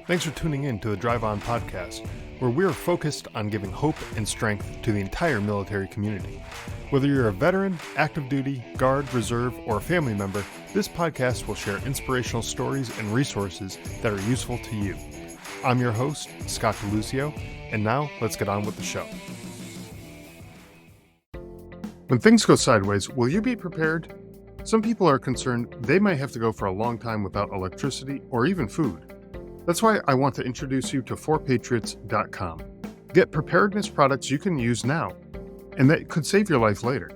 Thanks for tuning in to the Drive On podcast, where we're focused on giving hope and strength to the entire military community. Whether you're a veteran, active duty, guard, reserve, or a family member, this podcast will share inspirational stories and resources that are useful to you. I'm your host, Scott DeLuzio, and now let's get on with the show. When things go sideways, will you be prepared? Some people are concerned they might have to go for a long time without electricity or even food. That's why I want to introduce you to 4patriots.com. Get preparedness products you can use now, and that could save your life later.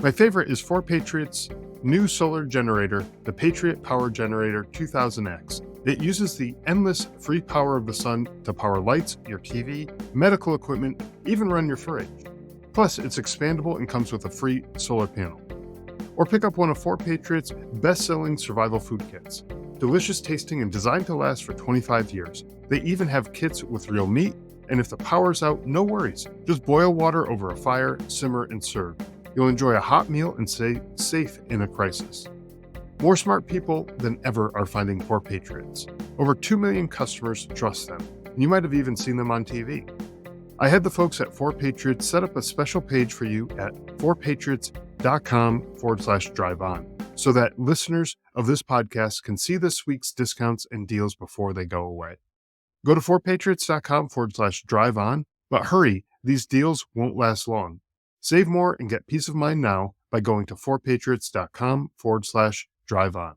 My favorite is 4Patriots' new solar generator, the Patriot Power Generator 2000X. It uses the endless free power of the sun to power lights, your TV, medical equipment, even run your fridge. Plus, it's expandable and comes with a free solar panel. Or pick up one of 4Patriots' best-selling survival food kits. Delicious tasting and designed to last for 25 years. They even have kits with real meat, and if the power's out, no worries. Just boil water over a fire, simmer, and serve. You'll enjoy a hot meal and stay safe in a crisis. More smart people than ever are finding 4Patriots. Over 2 million customers trust them, and you might have even seen them on TV. I had the folks at 4Patriots set up a special page for you at 4patriots.com/drive-on so that listeners of this podcast can see this week's discounts and deals before they go away. Go to 4patriots.com/drive-on, but hurry, these deals won't last long. Save more and get peace of mind now by going to 4patriots.com/drive-on.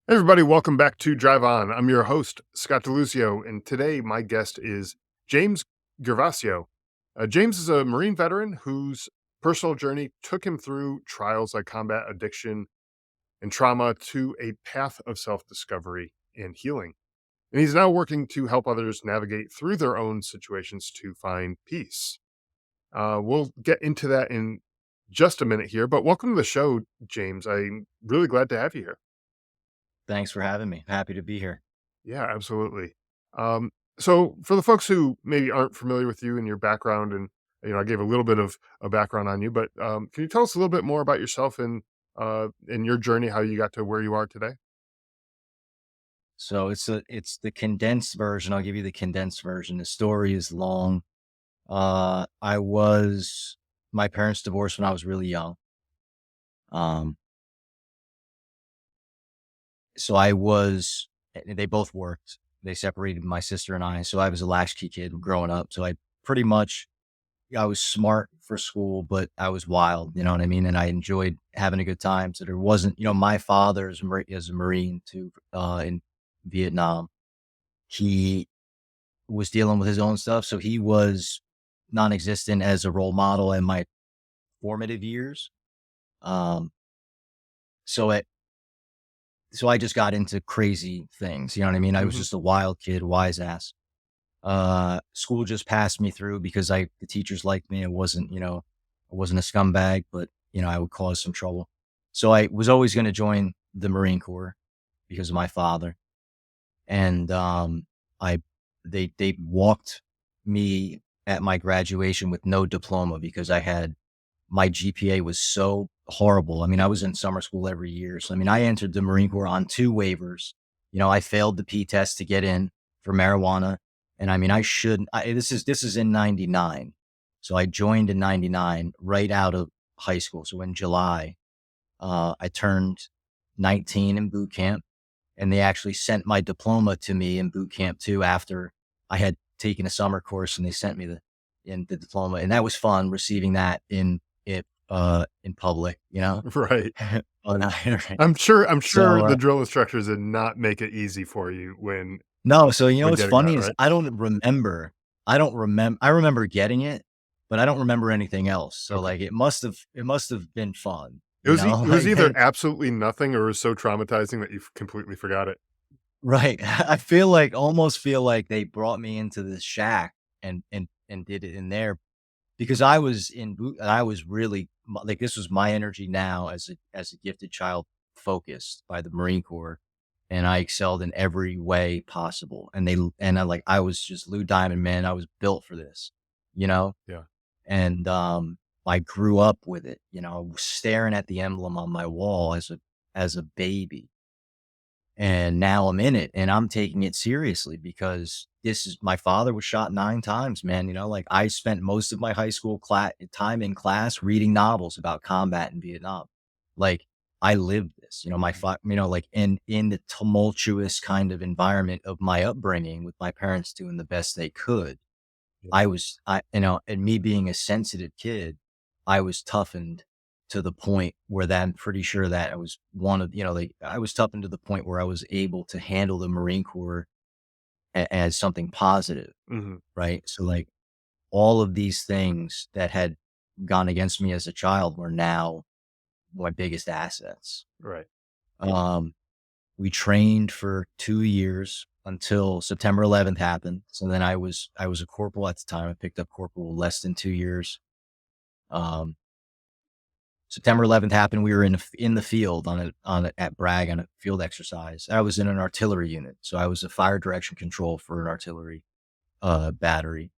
Hey everybody, welcome back to Drive On. I'm your host, Scott DeLuzio, and today my guest is James Gervasio. James is a Marine veteran whose personal journey took him through trials like combat, addiction, and trauma to a path of self-discovery and healing. And he's now working to help others navigate through their own situations to find peace. We'll get into that in just a minute here, but welcome to the show, James. I'm really glad to have you here. Thanks for having me. Happy to be here. Yeah, absolutely. So for the folks who maybe aren't familiar with you and your background, and I gave a little bit of a background on you, but can you tell us a little bit more about yourself and your journey, how you got to where you are today? So it's the condensed version. I'll give you the condensed version. The story is long. My parents divorced when I was really young. So they both worked. They separated my sister and I. So I was a latchkey kid growing up. So I was smart for school, but I was wild, you know what I mean? And I enjoyed having a good time. So there wasn't, my father is a Marine too, in Vietnam. He was dealing with his own stuff. So he was non-existent as a role model in my formative years. So I just got into crazy things, you know what I mean? I was just a wild kid, wise ass. School just passed me through because the teachers liked me. I wasn't a scumbag, but I would cause some trouble. So I was always going to join the Marine Corps because of my father. And, they walked me at my graduation with no diploma because my GPA was so horrible. I mean, I was in summer school every year. So, I entered the Marine Corps on 2 waivers. I failed the P test to get in for marijuana. And this is in 99. So I joined in 99 right out of high school. So in July, I turned 19 in boot camp, and they actually sent my diploma to me in boot camp too, after I had taken a summer course, and they sent me the diploma. And that was fun receiving that in public, Right. I'm sure the drill instructors did not make it easy for you when. No, so what's funny is I remember getting it, but I don't remember anything else. So it must have been fun. It was either absolutely nothing or it was so traumatizing that you completely forgot it. Right. I almost feel like they brought me into this shack and did it in there because I was really this was my energy now as a gifted child, focused by the Marine Corps. And I excelled in every way possible. I was just Lou Diamond, man. I was built for this, Yeah. And, I grew up with it, I was staring at the emblem on my wall as a baby. And now I'm in it and I'm taking it seriously because this is my father was shot 9 times, man. Like I spent most of my high school time in class reading novels about combat in Vietnam. Like I lived this, like in the tumultuous kind of environment of my upbringing with my parents doing the best they could. Yeah. And me being a sensitive kid, I was toughened to the point where I'm pretty sure that I was one of, like I was toughened to the point where I was able to handle the Marine Corps as something positive. Mhm. Right. So like all of these things that had gone against me as a child were now my biggest assets. Right. Um, we trained for 2 years until September 11th happened. So then I was a corporal at the time. I picked up corporal less than 2 years. Um, September 11th happened. We were in the field at Bragg on a field exercise. I was in an artillery unit, so I was a fire direction control for an artillery battery,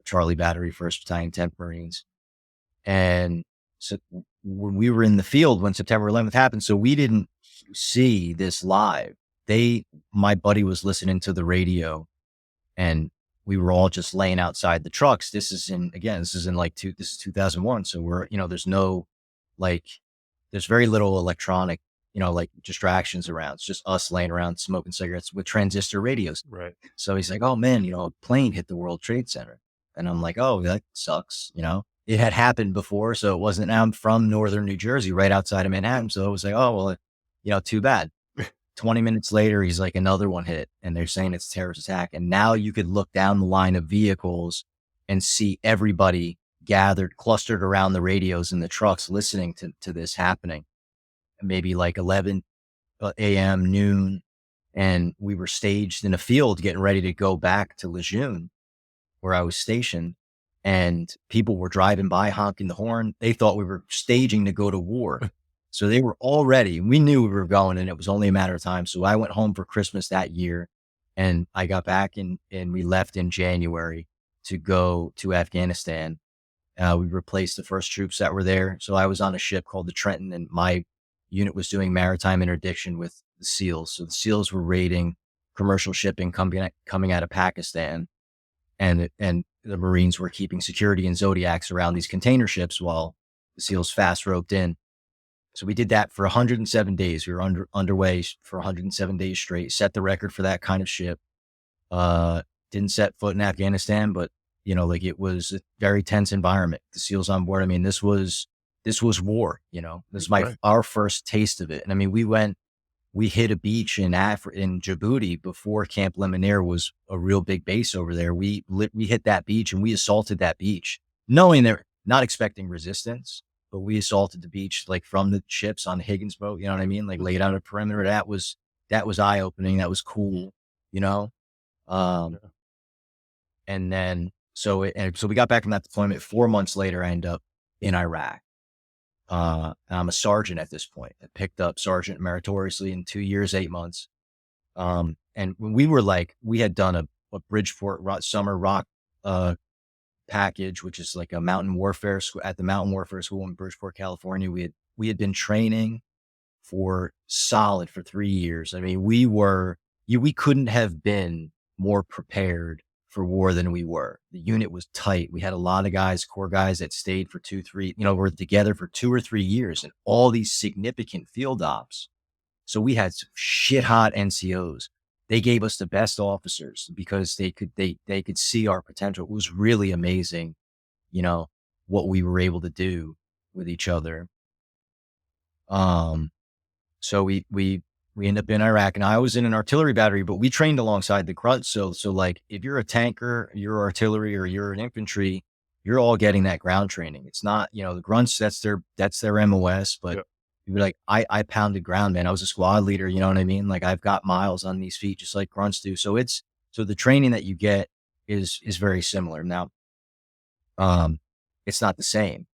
Charlie Battery, First Battalion, 10th Marines. And so when we were in the field when September 11th happened, so we didn't see this live. My buddy was listening to the radio and we were all just laying outside the trucks. This is in this is 2001. So like, there's very little electronic, like distractions around. It's just us laying around smoking cigarettes with transistor radios. Right. So he's like, "Oh man, a plane hit the World Trade Center." And I'm like, "Oh, that sucks." It had happened before. So it wasn't, I'm from Northern New Jersey, right outside of Manhattan. So it was like, "Oh, well, too bad." 20 minutes later, he's like, another one hit and they're saying it's a terrorist attack. And now you could look down the line of vehicles and see everybody gathered, clustered around the radios in the trucks, listening to this happening. Maybe like 11 a.m., noon. And we were staged in a field getting ready to go back to Lejeune where I was stationed. And people were driving by honking the horn. They thought we were staging to go to war. So they were all ready. We knew we were going and it was only a matter of time. So I went home for Christmas that year and I got back and we left in January to go to Afghanistan. We replaced the first troops that were there. So I was on a ship called the Trenton and my unit was doing maritime interdiction with the SEALs. So the SEALs were raiding commercial shipping coming out of Pakistan. And the Marines were keeping security and Zodiacs around these container ships while the SEALs fast roped in. So we did that for 107 days. We were underway for 107 days straight, set the record for that kind of ship. Didn't set foot in Afghanistan, but like it was a very tense environment. The SEALs on board. I mean, this was war, this is Right. our first taste of it. And I mean, we hit a beach in Djibouti before Camp Lemonnier was a real big base over there. We hit that beach and we assaulted that beach, knowing they're not expecting resistance, but we assaulted the beach like from the ships on Higgins boat. You know what I mean? Like laid out a perimeter. That was eye opening. That was cool. You know. Um, Yeah. and then so we got back from that deployment. 4 months later, I end up in Iraq. And I'm a sergeant at this point. I picked up sergeant meritoriously in 2 years, 8 months. And when we had done a Bridgeport summer rock, package, which is like a mountain warfare school at the Mountain Warfare School in Bridgeport, California. We had been training for 3 years. I mean, we couldn't have been more prepared for war than we were. The unit was tight. We had a lot of core guys that stayed for 2, 3, were together for 2 or 3 years and all these significant field ops. So we had some shit hot NCOs. They gave us the best officers because they could see our potential. It was really amazing, what we were able to do with each other. So we end up in Iraq and I was in an artillery battery, but we trained alongside the grunts. So like if you're a tanker, you're artillery or you're an infantry, you're all getting that ground training. It's not, the grunts, that's their MOS, but Yeah. you'd be like, I pounded ground, man. I was a squad leader. You know what I mean? Like I've got miles on these feet, just like grunts do. So the training that you get is very similar. Now, it's not the same.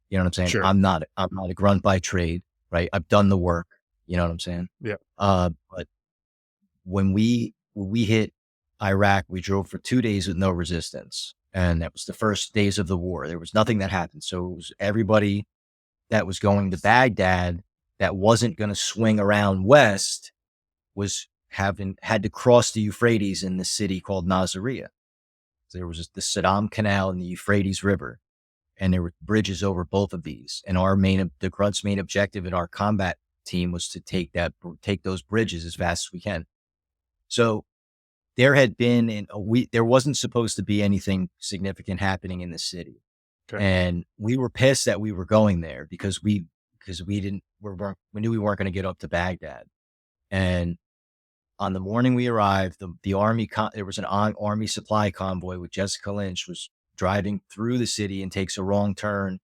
You know what I'm saying? Sure. I'm not a grunt by trade, right? I've done the work. You know what I'm saying? Yeah. But when we hit Iraq, we drove for 2 days with no resistance. And that was the first days of the war. There was nothing that happened. So it was everybody that was going to Baghdad that wasn't going to swing around west had to cross the Euphrates in this city called Nasiriyah. There was the Saddam Canal and the Euphrates River, and there were bridges over both of these. And the Grunt's main objective in our combat team was to take those bridges as fast as we can. So there had been there wasn't supposed to be anything significant happening in the city. Okay. And we were pissed that we were going there because we knew we weren't going to get up to Baghdad. And on the morning we arrived, the army, there was an army supply convoy with Jessica Lynch was driving through the city and takes a wrong turn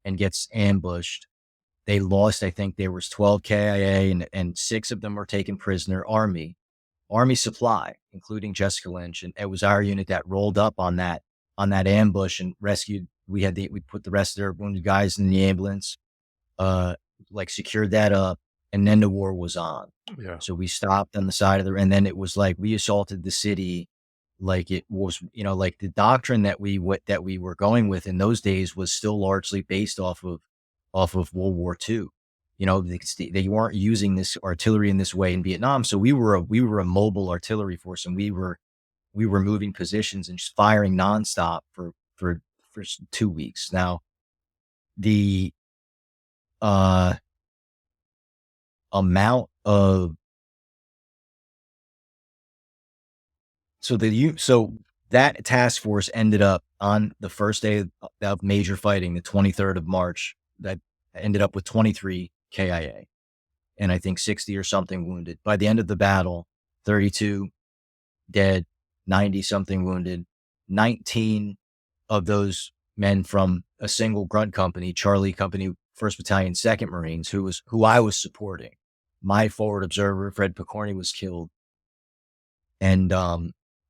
and gets ambushed. They lost, I think there was 12 KIA and 6 of them were taken prisoner. Army supply, including Jessica Lynch. And it was our unit that rolled up on that ambush and rescued. We put the rest of their wounded guys in the ambulance, secured that up. And then the war was on. Yeah. So we stopped on the side of and then it was like we assaulted the city like it was, like the doctrine that we were going with in those days was still largely based off of World War II. They weren't using this artillery in this way in Vietnam. So we were a mobile artillery force, and we were moving positions and just firing nonstop for 2 weeks. Now, the amount of so that task force ended up on the first day of major fighting, the 23rd of March, that ended up with 23 KIA and I think 60 or something wounded. By the end of the battle, 32 dead, 90 something wounded, 19 of those men from a single grunt company, Charlie Company, 1st Battalion, 2nd Marines, who I was supporting. My forward observer, Fred Picorni, was killed. And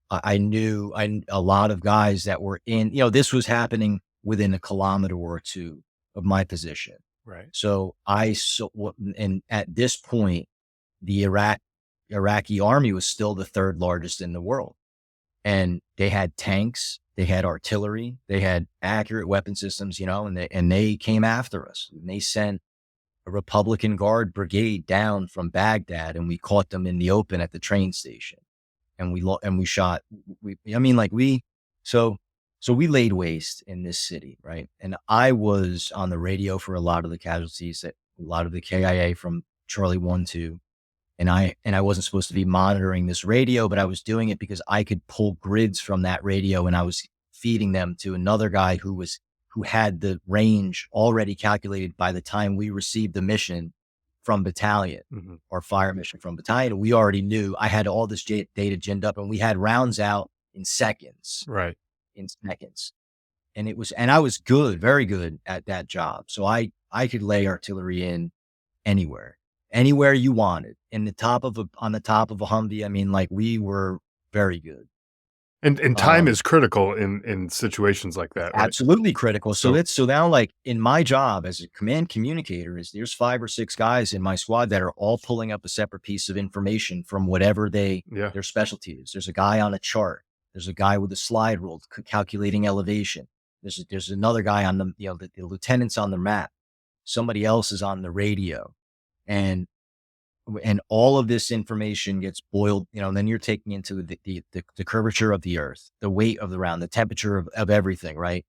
I knew a lot of guys that were in, this was happening within a kilometer or two of my position. Right. So and at this point, the Iraqi army was still the 3rd largest in the world. And they had tanks, they had artillery, they had accurate weapon systems, and they came after us. And they sent a Republican Guard brigade down from Baghdad, and we caught them in the open at the train station. And we shot, so we laid waste in this city, right? And I was on the radio for a lot of the casualties, a lot of the KIA from Charlie 1-2. And I wasn't supposed to be monitoring this radio, but I was doing it because I could pull grids from that radio, and I was feeding them to another guy who had the range already calculated by the time we received the mission from battalion, or fire mission from battalion. We already knew. I had all this data ginned up, and we had rounds out in seconds. Right. In seconds. And I was good, very good at that job. So I could lay artillery in anywhere you wanted, on the top of a Humvee. We were very good. And time is critical in situations like that, right? Absolutely critical. So now, in my job as a command communicator, there's 5 or 6 guys in my squad that are all pulling up a separate piece of information from whatever their specialty is. There's a guy on a chart. There's a guy with a slide rule calculating elevation. There's another guy on the lieutenant's on the map. Somebody else is on the radio, and all of this information gets boiled, and then you're taking into the curvature of the earth, the weight of the round, the temperature of everything, right?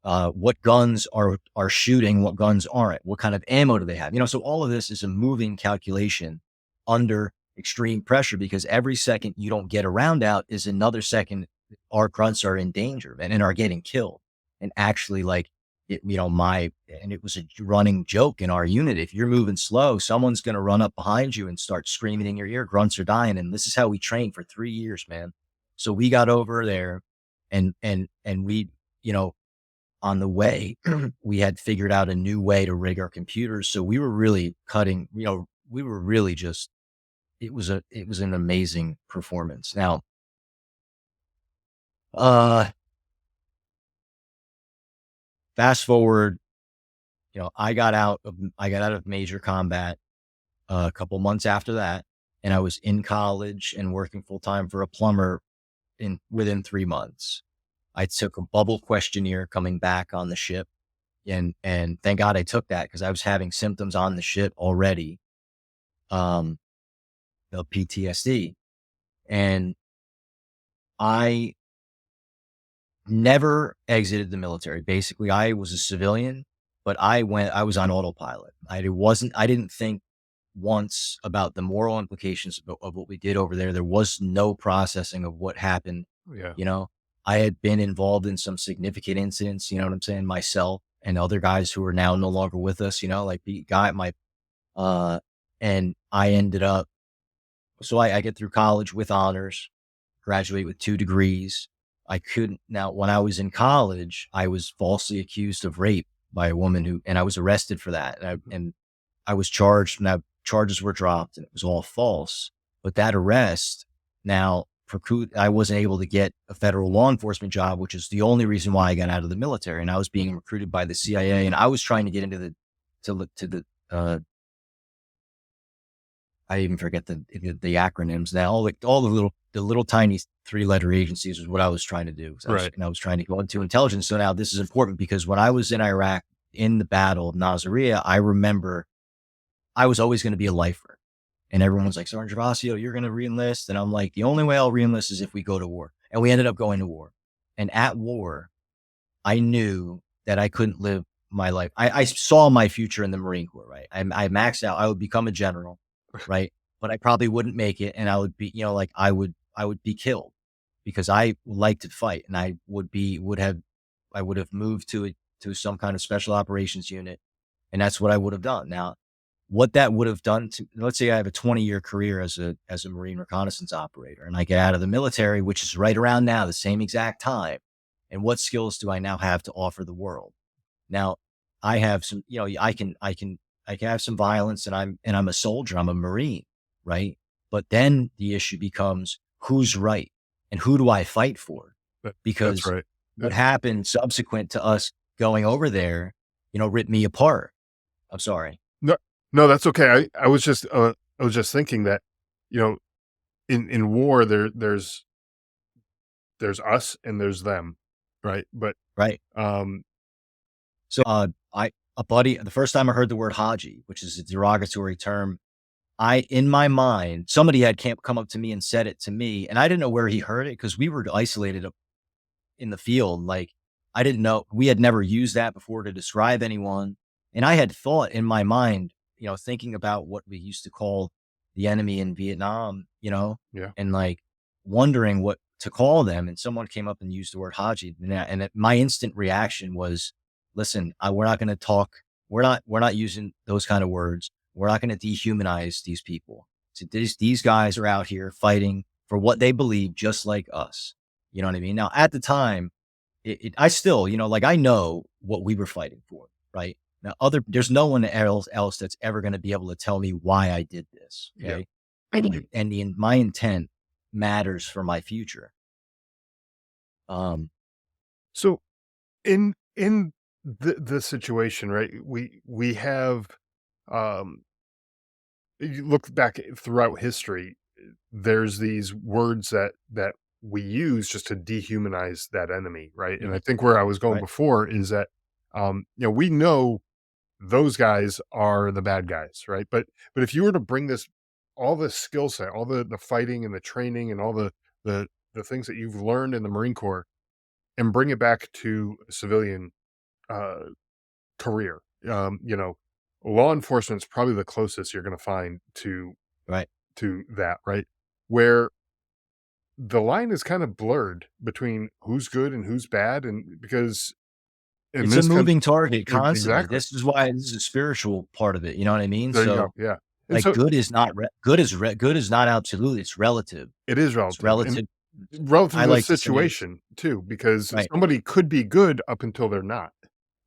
What guns are shooting, what guns aren't, what kind of ammo do they have? So all of this is a moving calculation under extreme pressure, because every second you don't get a round out is another second our grunts are in danger and are getting killed. And actually, it was a running joke in our unit. If you're moving slow, someone's going to run up behind you and start screaming in your ear, grunts are dying. And this is how we trained for 3 years, man. So we got over there and we, on the way, we had figured out a new way to rig our computers. So we were really cutting, we were really just, it was an amazing performance. Now, fast forward, I got out of major combat a couple months after that, and I was in college and working full time for a plumber within 3 months. I took a bubble questionnaire coming back on the ship, and thank God I took that, because I was having symptoms on the ship already. of PTSD. And I never exited the military. Basically, I was a civilian, but I was on autopilot. I didn't think once about the moral implications of what we did over there. There was no processing of what happened. Yeah. You know, I had been involved in some significant incidents, you know what I'm saying? Myself and other guys who are now no longer with us, like the guy, uh, and I ended up, so I get through college with honors, graduate with 2 degrees. I couldn't, now, when I was in college, I was falsely accused of rape by a woman and I was arrested for that. Mhm. And I was charged. Now charges were dropped and it was all false. But that arrest now I wasn't able to get a federal law enforcement job, which is the only reason why I got out of the military. And I was being recruited by the CIA, and I was trying to get into the I even forget the acronyms now. All the little tiny 3-letter agencies was what I was trying to do. Right. I was trying to go into intelligence. So now this is important because when I was in Iraq in the Battle of Nasiriyah, I remember I was always going to be a lifer. And everyone's like, Sergeant Gervasio, you're going to reenlist. And I'm like, the only way I'll reenlist is if we go to war. And we ended up going to war. And at war, I knew that I couldn't live my life. I saw my future in the Marine Corps, right? I maxed out. I would become a general, right? But I probably wouldn't make it. And I would be, like I would be killed because I like to fight. And I would have moved to some kind of special operations unit. And that's what I would have done. Now, what that would have done to, let's say I have a 20-year career as a Marine reconnaissance operator and I get out of the military, which is right around now, the same exact time. And what skills do I now have to offer the world? Now I have some, I can have some violence and I'm a soldier. I'm a Marine, right? But then the issue becomes who's right and who do I fight for? That's Because right. what happened subsequent to us going over there, ripped me apart. I'm sorry. No, no, that's okay. I was just thinking that, you know, in war there's us and there's them, right? But Right. um So, a buddy, the first time I heard the word Haji, which is a derogatory term, in my mind, somebody had come up to me and said it to me, and I didn't know where he heard it because we were isolated up in the field. Like, I didn't know, we had never used that before to describe anyone. And I had thought in my mind, thinking about what we used to call the enemy in Vietnam, yeah. and like wondering what to call them. And someone came up and used the word Haji. My instant reaction was, listen, we're not going to talk. We're not using those kind of words. We're not going to dehumanize these people. So these guys are out here fighting for what they believe, just like us. You know what I mean? Now, at the time, I still, like I know what we were fighting for, right? Now, there's no one else that's ever going to be able to tell me why I did this. Yeah. Okay. And my intent matters for my future. Um, So in the situation, right? We have you look back throughout history, there's these words that we use just to dehumanize that enemy, right? And I mhm, think where I was going right, before is that we know those guys are the bad guys, right? But if you were to bring this all the skill set, all the fighting and the training and all the the things that you've learned in the Marine Corps and bring it back to a civilian uh career, law enforcement's probably the closest you're going to find right. to that, right? Where the line is kind of blurred between who's good and who's bad, and because in It's a this moving target constantly. exactly. This is why this is a spiritual part of it. You know what I mean? There you go, So, yeah. And like, so good is not absolute. It's relative. it is It's relative, and relative. relative I to the like to say it's situation too, because right. somebody could be good up until they're not,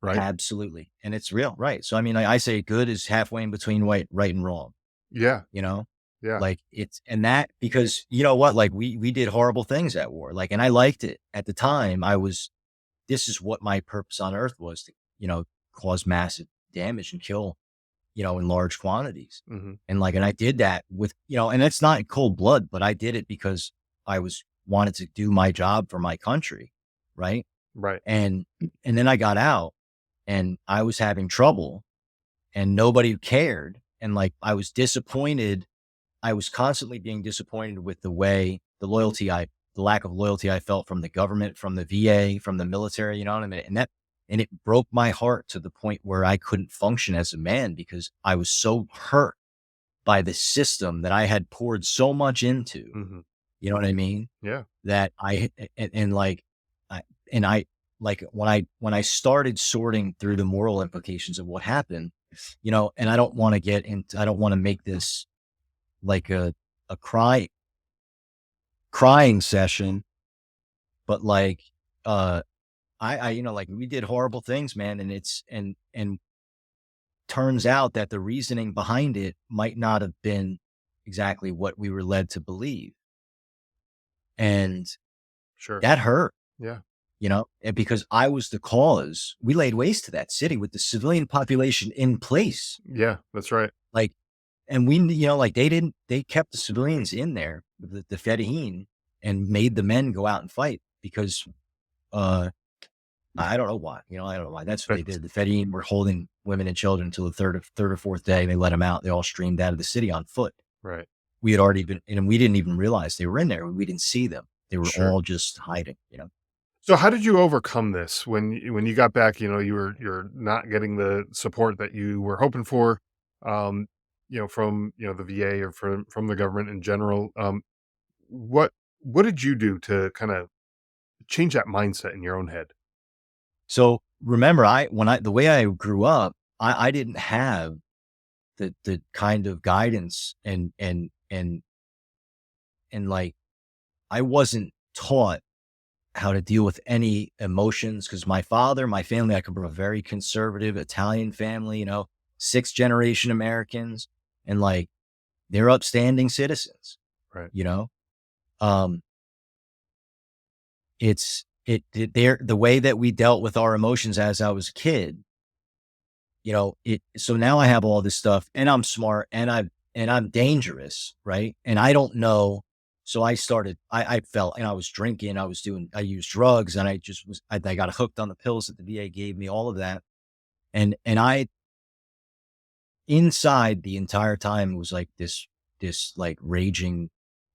right? Absolutely. And it's real. Right. So, I mean, I say good is halfway in between right and wrong, Yeah, you know? yeah. Like and that, because you know what, like we did horrible things at war. Like, and I liked it at the time. This is what my purpose on earth was to, cause massive damage and kill, in large quantities. Mhm. And I did that with, and it's not in cold blood, but I did it because wanted to do my job for my country. Right. Right. And, and then I got out and I was having trouble and nobody cared. And like, I was disappointed. I was constantly being disappointed with the lack of loyalty I felt from the government, from the VA, from the military, you know what I mean? And it broke my heart to the point where I couldn't function as a man because I was so hurt by the system that I had poured so much into, Hmm. you know what I mean? Yeah. That and like, I, and I, like when I started sorting through the moral implications of what happened, and I don't want to make this like a crying session, but like, uh, like we did horrible things, man. And and turns out that the reasoning behind it might not have been exactly what we were led to believe. And Sure. that hurt, Yeah. and because I was the cause, we laid waste to that city with the civilian population in place. Yeah. That's right. Like, and like they kept the civilians in there, the Fedayeen, and made the men go out and fight because, uh, I don't know why. I don't know why. That's what they That's did. The Fedayeen were holding women and children until the third or fourth day. And they let them out. They all streamed out of the city on foot. right. We had already been, and we didn't even realize they were in there. We didn't see them. They were Sure. all just hiding. So how did you overcome this when you got back? You're not getting the support that you were hoping for, um, from the VA or from the government in general. What what did you do to kind of change that mindset in your own head? So remember, the way I grew up, I didn't have the kind of guidance and like, I wasn't taught how to deal with any emotions because my family, I come from a very conservative Italian family, sixth generation Americans, and like they're upstanding citizens, Right. you know. Um, they're the way that we dealt with our emotions as I was a kid, so now I have all this stuff and I'm smart and I'm dangerous, right? And I don't know. So I felt, and I was drinking, I used drugs, and I got hooked on the pills that the VA gave me, all of that. And I, inside the entire time, was like this like raging,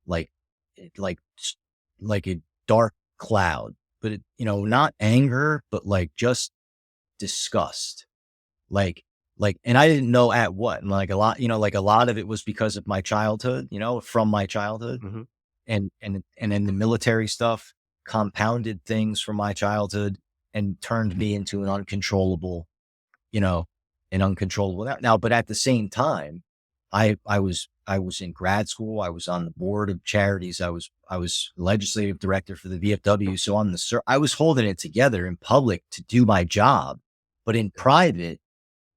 like, like, like a dark cloud, but not anger, but like just disgust. Like and I didn't know at what, and like a lot of it was because of my childhood, from my childhood, Hmm. and then the military stuff compounded things from my childhood and turned me into you know, an uncontrollable now. But at the same time, I was in grad school. I was on the board of charities. I was legislative director for the VFW. So I was holding it together in public to do my job, but in private,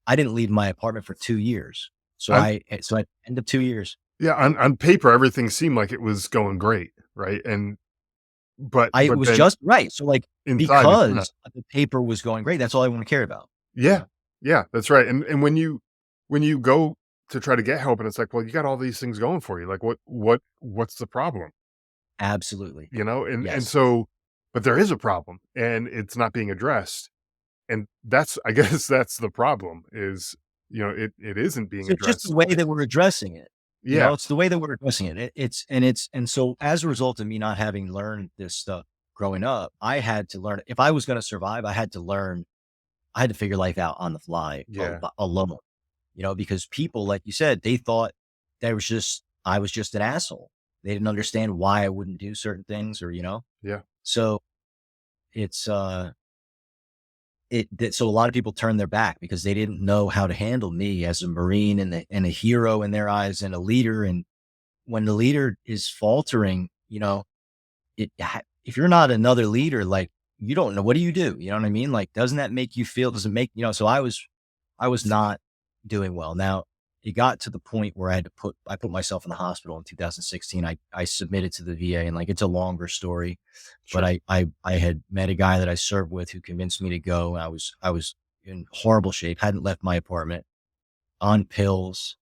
I didn't leave my apartment for 2 years. On, So at the end of 2 years, yeah, on paper, everything seemed like it was going great, right? And it but was then just right. So, like, inside, it's not. because the paper was going great, that's all I want to care about, you Yeah, know? yeah, that's right. And when you go to try to get help, and it's like, well, you got all these things going for you. Like, what's the problem? Absolutely. And Yes. so, but there is a problem, and it's not being addressed. And that's, I guess, that's the problem. Is it isn't being So, it's just the addressed. way that we're addressing it, Yeah, it's the way that we're addressing it. And so as a result of me not having learned this stuff growing up, I had to learn if I was gonna survive, I had to figure life out on the fly yeah, alone, because people, like you said, they thought I was just an asshole. They didn't understand why I wouldn't do certain things yeah, so it's, so a lot of people turned their back because they didn't know how to handle me as a Marine and a hero in their eyes and a leader. And when the leader is faltering, if you're not another leader, like, you don't know, what do you do? You know what I mean? Like, doesn't that make you feel, does it make, so I was not doing well. Now, it got to the point where I put myself in the hospital in 2016. I submitted to the VA, and like, it's a longer story, but sure, I had met a guy that I served with who convinced me to go. And I was in horrible shape, hadn't left my apartment, on pills.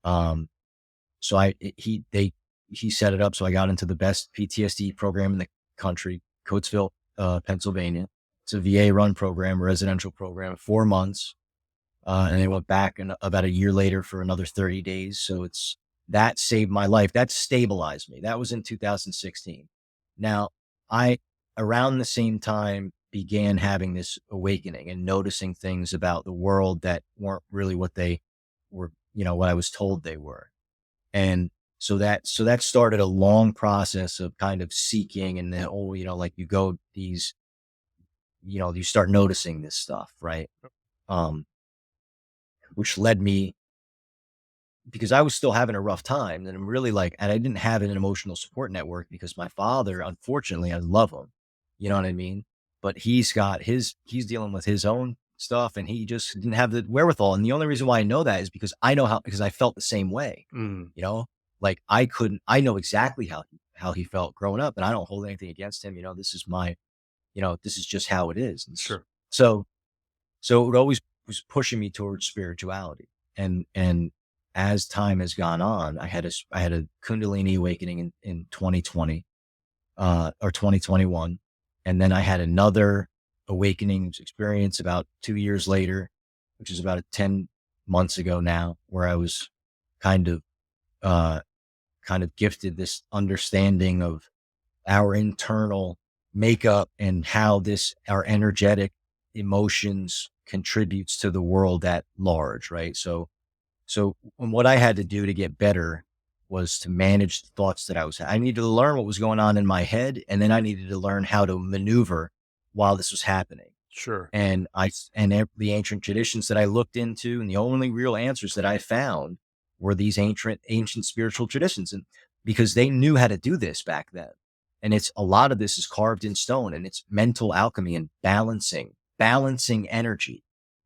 Um, so he set it up. So I got into the best PTSD program in the country, Coatesville, Pennsylvania. It's a VA run program, residential program, 4 months. And they went back about a year later for another 30 days. So it's that saved my life. That stabilized me. That was in 2016. Now, I, around the same time, began having this awakening and noticing things about the world that weren't really what they were, what I was told they were. And so that started a long process of kind of seeking, and then, like you go these, you start noticing this stuff, right? Um, which led me, because I was still having a rough time, and I'm really like, and I didn't have an emotional support network because my father, unfortunately, I love him, you know what I mean? But he's dealing with his own stuff, and he just didn't have the wherewithal. And the only reason why I know that is because because I felt the same way, Mm, you know, like I know exactly how he felt growing up, and I don't hold anything against him. This is just how it is. sure. So so it always was pushing me towards spirituality. And as time has gone on, I had a Kundalini awakening in 2020, or 2021. And then I had another awakening experience about 2 years later, which is about 10 months ago now, where I was kind of, uh, kind of gifted this understanding of our internal makeup and how our energetic emotions contributes to the world at large, right? So what I had to do to get better was to manage the thoughts that I needed to learn what was going on in my head, and then I needed to learn how to maneuver while this was happening. Sure. The ancient traditions that I looked into, and the only real answers that I found were these ancient spiritual traditions, and because they knew how to do this back then. And it's a lot of this is carved in stone, and it's mental alchemy and balancing energy.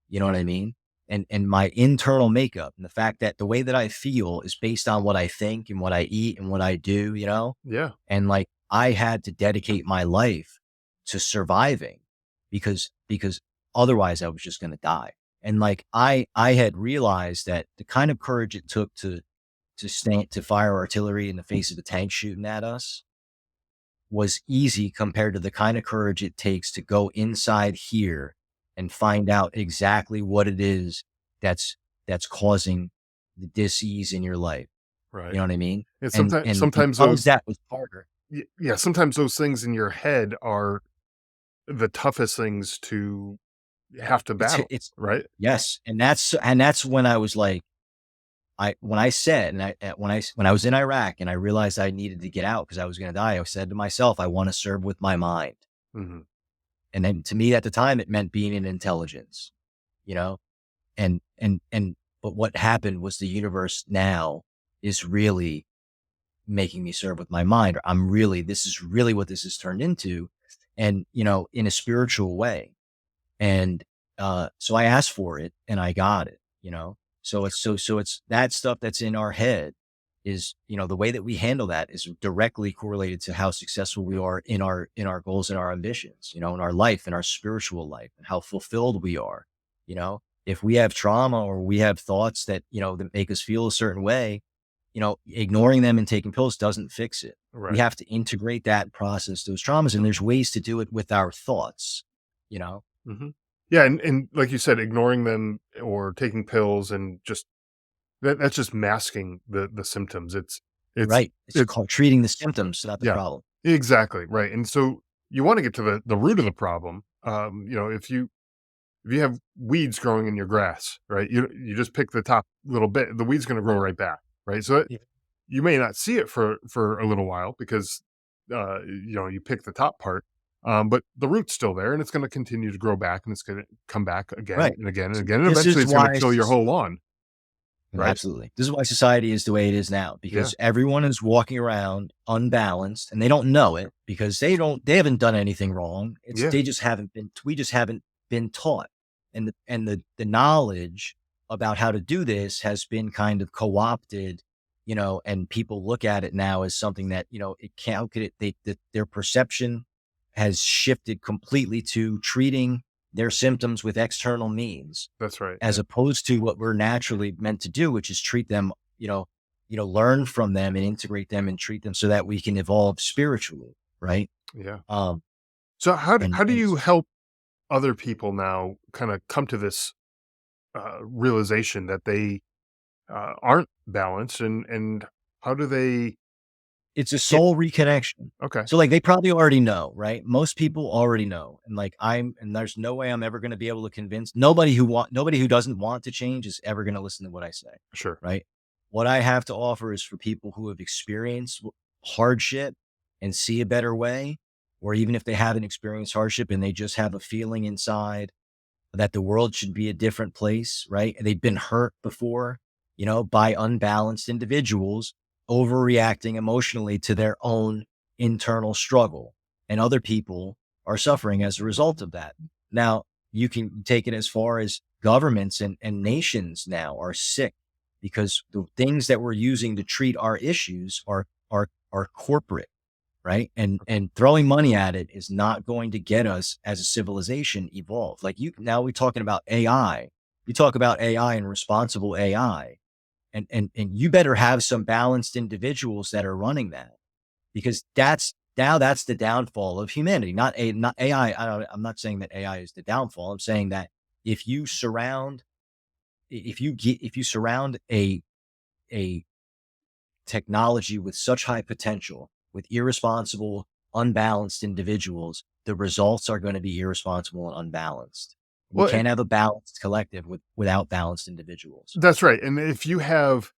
You know what I mean? And my internal makeup, and the fact that the way that I feel is based on what I think and what I eat and what I do, Yeah. and like I had to dedicate my life to surviving, because otherwise I was just going to die. And like I had realized that the kind of courage it took to fire artillery in the face of a tank shooting at us was easy compared to the kind of courage it takes to go inside here and find out exactly what it is that's causing the dis-ease in your life. You Right. know what I mean? And And sometimes because those that was harder. yeah, sometimes those things in your head are the toughest things to have to battle, It's right? yes, and that's when I was like, when I said, and when I was in Iraq and I realized I needed to get out because I was going to die, I said to myself, I want to serve with my mind. Mhm. And then to me at the time, it meant being in intelligence, you know, and but what happened was the universe now is really making me serve with my mind. This is really what this has turned into, and in a spiritual way. And so I asked for it and I got it. So it's that stuff that's in our head is, the way that we handle that is directly correlated to how successful we are in our goals and our ambitions, in our life, in our spiritual life, and how fulfilled we are. If we have trauma or we have thoughts that make us feel a certain way, ignoring them and taking pills doesn't fix it. We Right. have to integrate that process, those traumas, and there's ways to do it with our thoughts, you know? Mhm. Yeah, and like you said, ignoring them or taking pills and just that's just masking the symptoms. It's Right. It's it called treating the symptoms, not the yeah, problem. exactly, right, and so you wanna get to the root of the problem. If you have weeds growing in your grass, right, you just pick the top little bit, the weed's gonna grow right back, right? So Yeah. you may not see it for a little while because, you pick the top part, but the root's still there, and it's gonna continue to grow back, and it's gonna come back again Right. and again and So again, and this eventually is it's gonna why kill your whole lawn, right? absolutely. This is why society is the way it is now, Yeah. because everyone is walking around unbalanced and they don't know it because they haven't done anything wrong. Yeah, We just haven't been taught. And the knowledge about how to do this has been kind of co-opted, and people look at it now as something that, it can't, how could it, their perception has shifted completely to treating their symptoms with external means, that's right, as yeah, opposed to what we're naturally meant to do, which is treat them, learn from them and integrate them and treat them so that we can evolve spiritually. Right. yeah. Um, So how do and you help other people now kinda come to this, realization that they aren't balanced, and how do they It's a get? soul reconnection. Okay, So, like, they probably already know, right? Most people already know, and, like, and there's no way I'm ever gonna be able to convince nobody who doesn't want to change is ever gonna listen to what I say, sure. right? What I have to offer is for people who have experienced hardship and see a better way, or even if they haven't experienced hardship and they just have a feeling inside that the world should be a different place, right? They've been hurt before, by unbalanced individuals overreacting emotionally to their own internal struggle. And other people are suffering as a result of that. Now, you can take it as far as governments and nations now are sick because the things that we're using to treat our issues are corporate, right? And throwing money at it is not going to get us as a civilization evolve. Like, now we're talking about AI. You talk about AI and responsible AI, and you better have some balanced individuals that are running that, because that's the downfall of humanity. Not AI. I'm not saying that AI is the downfall. I'm saying that if you surround if you surround a technology with such high potential, with irresponsible, unbalanced individuals, the results are going to be irresponsible and unbalanced. We Well, can't have a balanced collective without balanced individuals. that's right, and if you have,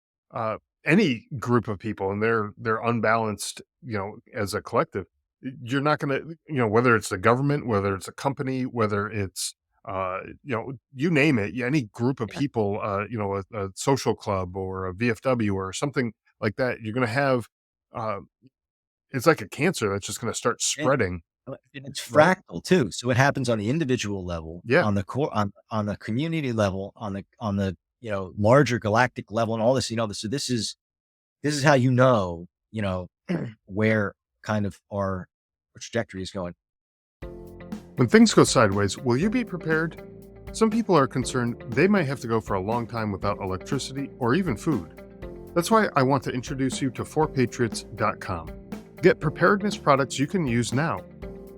any group of people and they're unbalanced, as a collective, you're not gonna, whether it's the government, whether it's a company, whether it's, you name it, any group of Yeah. people, a social club or a VFW or something like that, you're gonna have, uh, it's like a cancer that's just gonna start And, spreading, and it's right? fractal too. So it happens on the individual level, Yeah. on the core, on the community level, on the larger galactic level, and all this. So this is how where kind of our trajectory is going. When things go sideways, will you be prepared? Some people are concerned they might have to go for a long time without electricity or even food. That's why I want to introduce you to 4patriots.com. Get preparedness products you can use now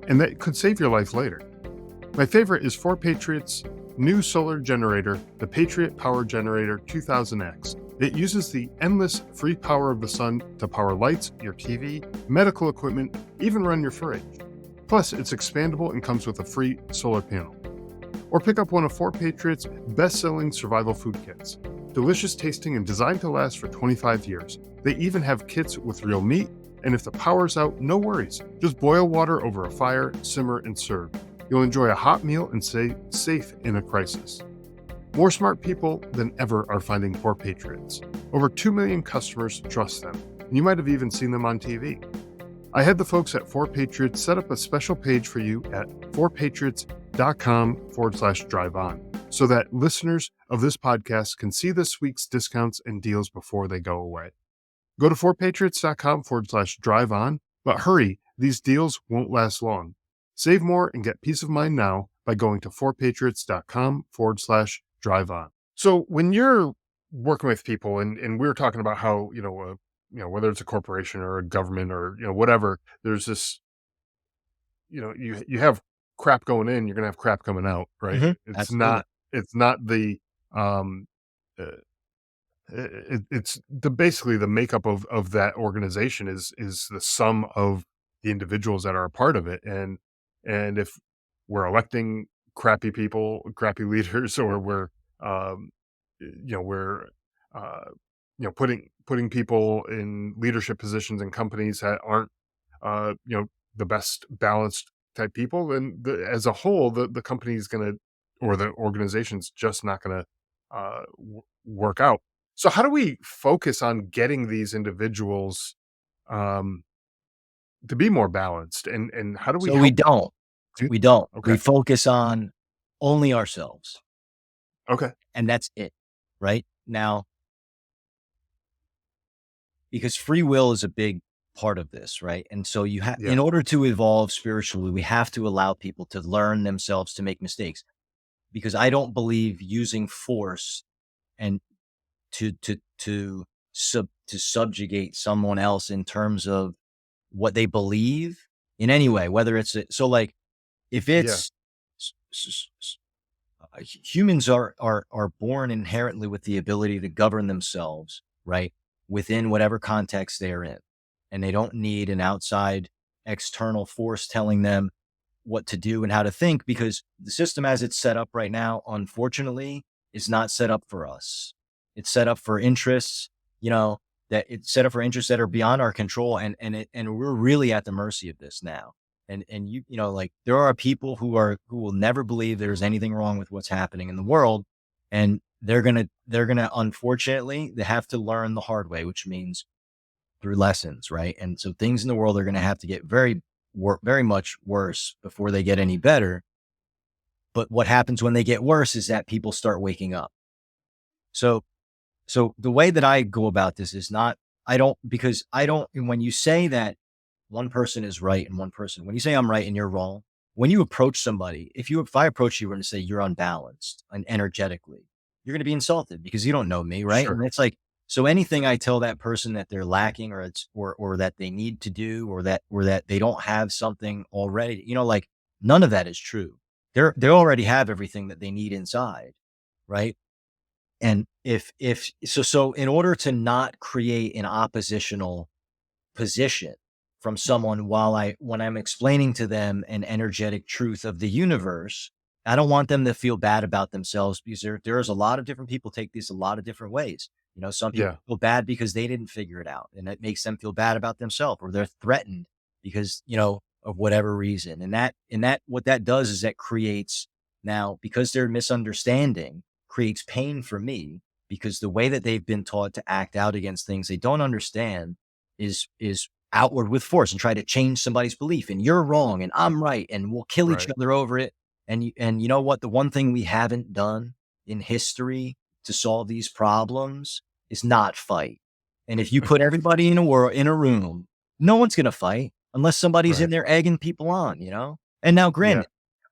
and that could save your life later. My favorite is 4Patriots' new solar generator, the Patriot Power Generator 2000X. It uses the endless free power of the sun to power lights, your TV, medical equipment, even run your fridge. Plus, it's expandable and comes with a free solar panel. Or pick up one of 4Patriots' best-selling survival food kits. Delicious tasting and designed to last for 25 years. They even have kits with real meat, and if the power's out, no worries. Just boil water over a fire, simmer, and serve. You'll enjoy a hot meal and stay safe in a crisis. More smart people than ever are finding 4Patriots. Over 2 million customers trust them, and you might have even seen them on TV. I had the folks at 4Patriots set up a special page for you at 4patriots.com/drive-on so that listeners of this podcast can see this week's discounts and deals before they go away. Go to 4patriots.com/drive-on, but hurry, these deals won't last long. Save more and get peace of mind now by going to 4patriots.com/drive-on. So when you're working with people, and we were talking about how, whether it's a corporation or a government or, whatever, there's this, you have crap going in, you're going to have crap coming out, right? Absolutely. It's not the, um, uh, it's the basically the makeup of that organization is the sum of the individuals that are a part of it, and if we're electing crappy people, crappy leaders, or we're um we're uh putting people in leadership positions in companies that aren't the best balanced type people, then as a whole the company's gonna, or the organization's just not gonna work out. So how do we focus on getting these individuals um, to be more balanced, and how do we So we help? don't. Do, We don't. okay, We focus on only ourselves, okay, and that's it, right? Now, because free will is a big part of this, right? And so yeah, in order to evolve spiritually, we have to allow people to learn themselves to make mistakes, because I don't believe using force and to subjugate someone else in terms of what they believe in any way, whether it's so, like, if yeah, it's humans are born inherently with the ability to govern themselves, right, within whatever context they're in, and they don't need an outside external force telling them what to do and how to think, because the system as it's set up right now, unfortunately, is not set up for us. It's set up for interests, you know, that it's set up for interests that are beyond our control, and we're really at the mercy of this now. And you know, like, there are people who will never believe there's anything wrong with what's happening in the world, and they're gonna unfortunately they have to learn the hard way, which means through lessons, right? And so things in the world are going to have to get very much worse before they get any better. But what happens when they get worse is that people start waking up. So, so the way that I go about this is not, I don't, because I don't, and when you say that one person is right and one person, when you say I'm right and you're wrong, when you approach somebody, if I approach you and say you're unbalanced and energetically, you're going to be insulted because you don't know me. Right. Sure. And it's like, so anything I tell that person that they're lacking, or or that they need to do, or that they don't have something already, like, none of that is true. They already have everything that they need inside. Right. And so in order to not create an oppositional position from someone when I'm explaining to them an energetic truth of the universe, I don't want them to feel bad about themselves, because there's a lot of different people take these a lot of different ways. Some people Yeah. feel bad because they didn't figure it out, and it makes them feel bad about themselves, or they're threatened because, of whatever reason. And that what that does is that creates, now, because their misunderstanding creates pain for me, because the way that they've been taught to act out against things they don't understand is outward with force, and try to change somebody's belief, and you're wrong and I'm right, and we'll kill each Right. other over it. And you know what? The one thing we haven't done in history to solve these problems is not fight. And if you put everybody in a room, no one's going to fight unless somebody's in Right. there egging people on. And now, Yeah. granted,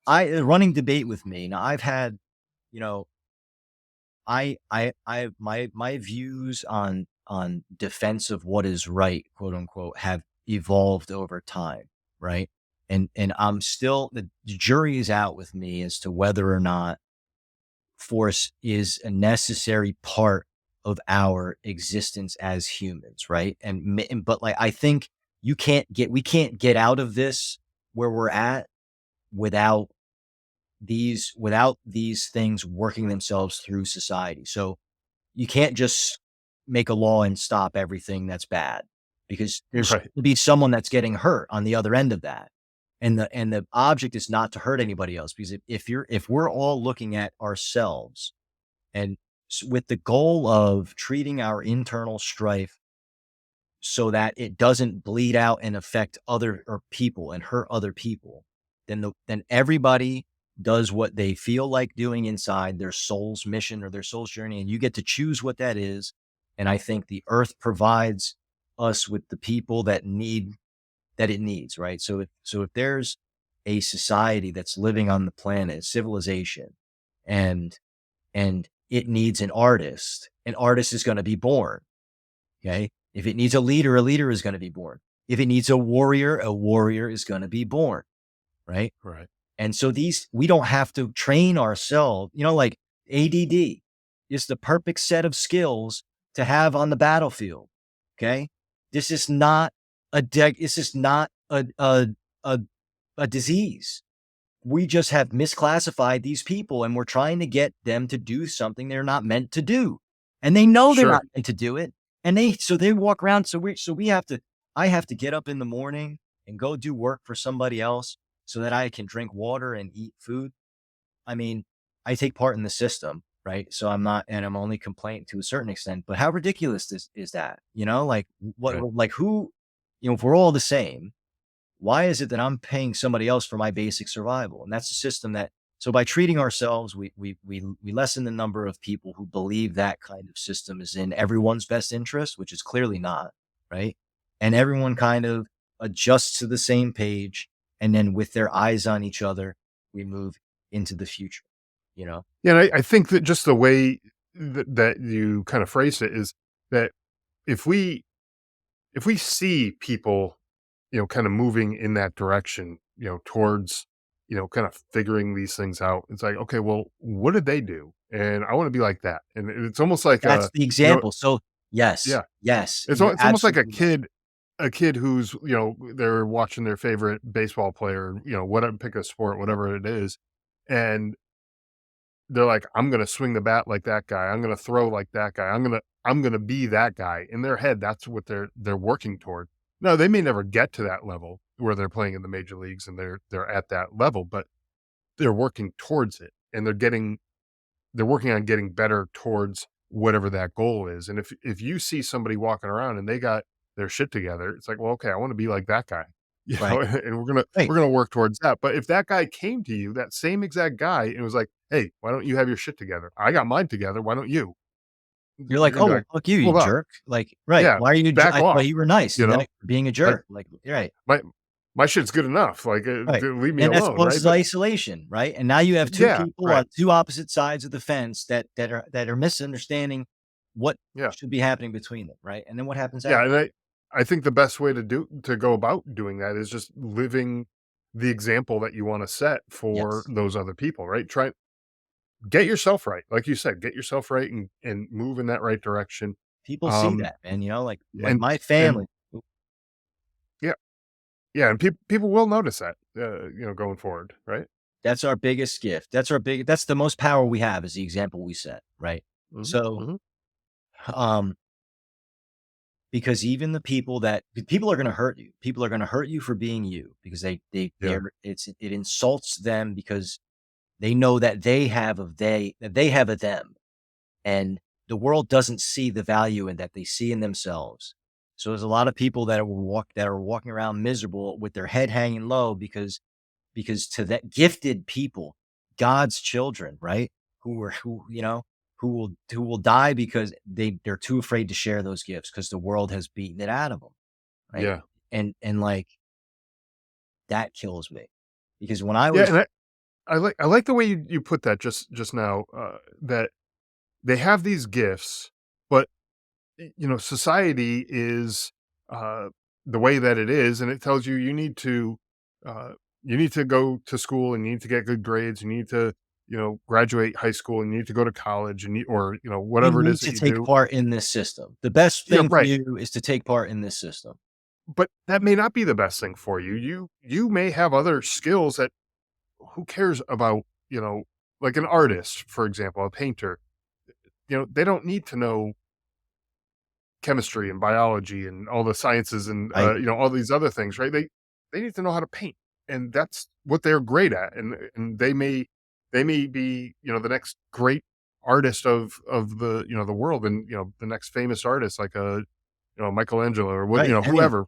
running debate with me. Now, I've had, you know, my views on defense of what is right, quote unquote, have evolved over time, right? And I'm still, the jury is out with me as to whether or not force is a necessary part of our existence as humans, right? But, like, I think we can't get out of this where we're at without these things working themselves through society. So you can't just make a law and stop everything that's bad, because there's Right. to be someone that's getting hurt on the other end of that. And the object is not to hurt anybody else, because if we're all looking at ourselves, and with the goal of treating our internal strife so that it doesn't bleed out and affect other or people and hurt other people, then everybody does what they feel like doing inside their soul's mission or their soul's journey, and you get to choose what that is. And I think the earth provides us with the people that it needs, right? So if there's a society that's living on the planet, civilization, and it needs an artist is going to be born. Okay. If it needs a leader is going to be born. If it needs a warrior is going to be born. Right. Right. And so we don't have to train ourselves, like, ADD is the perfect set of skills to have on the battlefield. Okay. This is not this is not a, a disease. We just have misclassified these people, and we're trying to get them to do something they're not meant to do. And they know they're Sure. not meant to do it. And so they walk around. So we have to, I have to get up in the morning and go do work for somebody else so that I can drink water and eat food. I mean, I take part in the system, right? So I'm only complaining to a certain extent, but how ridiculous is that? Like, Right. like, who, if we're all the same, why is it that I'm paying somebody else for my basic survival? And that's a system that, so by treating ourselves, we lessen the number of people who believe that kind of system is in everyone's best interest, which is clearly not, right? And everyone kind of adjusts to the same page. And then, with their eyes on each other, we move into the future, you know? Yeah, and I think that just the way that you kind of phrased it is that if we if we see people, kind of moving in that direction, towards kind of figuring these things out. It's like, okay, well, what did they do? And I want to be like that. And it's almost like That's the you know, example. So yes, yeah, yes, it's you're it's almost like absolutely right. a kid who's they're watching their favorite baseball player, whatever, pick a sport, whatever it is, and they're like, I'm gonna swing the bat like that guy. I'm gonna throw like that guy. I'm gonna be that guy. In their head, that's what they're working toward. No, they may never get to that level where they're playing in the major leagues and they're at that level, but they're working towards it, and they're working on getting better towards whatever that goal is. And if you see somebody walking around and they got their shit together, it's like, well, okay, I want to be like that guy. Right, And we're gonna right. we're gonna work towards that. But if that guy came to you, that same exact guy, and was like, hey, why don't you have your shit together? I got mine together. Why don't you? You're You're like, gonna "Oh, be well, like, fuck you, you hold up. jerk." Like, right, Yeah, why are you back I thought off. you were nice, You and then know, being a like jerk. Like, right, my my shit's good enough. Like, right. leave me And that alone, right? causes But isolation, right? And now you have 2 yeah, people right. on 2 opposite sides of the fence that are misunderstanding what Yeah. should be happening between them, right? And then what happens Yeah, after? and I think the best way to go about doing that is just living the example that you wanna set for Yes. those other people, right? Try get yourself right. Like you said, get yourself right and move in that right direction. People see Um, that, man, like and my and family. yeah, yeah, and people will notice that, going forward, right? That's our biggest gift. That's the most power we have is the example we set, right? Mhm, So, mhm. um, because even the people are gonna hurt you. People are gonna hurt you for being you because Yeah, it insults them because they know that they have a them, and the world doesn't see the value in that they see in themselves. So there's a lot of people that are walking around miserable with their head hanging low because to that gifted people, God's children, right? Who will die because they're too afraid to share those gifts because the world has beaten it out of them, right? yeah. And like that kills me because when I Yeah, was and I like the way you put that just now, that they have these gifts, but society is uh, the way that it is, and it tells you uh, you need to go to school and you need to get good grades. You need to graduate high school and you need to go to college and or you whatever it need is that to you take do. part in this system. The best Yeah, thing for right. you is to take part in this system. But that may not be the best thing for you. You may have other skills that who cares about like an artist, for example, a painter. They don't need to know chemistry and biology and all the sciences and Right, all these other things, right? They need to know how to paint, and that's what they're great at, and they may be the next great artist of the world, and the next famous artist like a Michelangelo or what right. Anyone, whoever,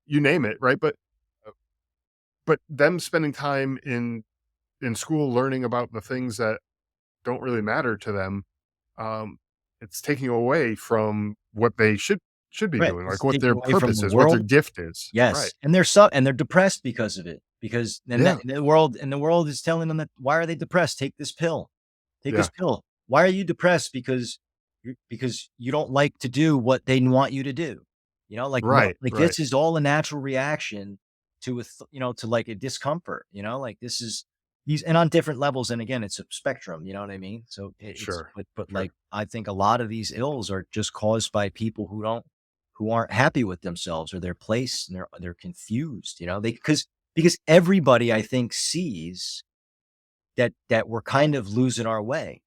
you name it, right? Uh, but them spending time in school learning about the things that don't really matter to them, um, it's taking away from what they should be right? doing, like It's what taking their away from purpose the is, what their world. gift is. Right. Yes, and they're depressed because of it, because then Yeah. the world is telling them that why are they depressed? Take this pill. Take this Yeah. pill. Why are you depressed? Because you don't like to do what they want you to do. Right. Like Right. this is all a natural reaction to to like a discomfort, like this is these and on different levels. And again, it's a spectrum, you know what I mean? So it's Sure. but Sure. like I think a lot of these ills are just caused by people who aren't happy with themselves or their place and they're confused, because everybody I think sees that we're kind of losing our way.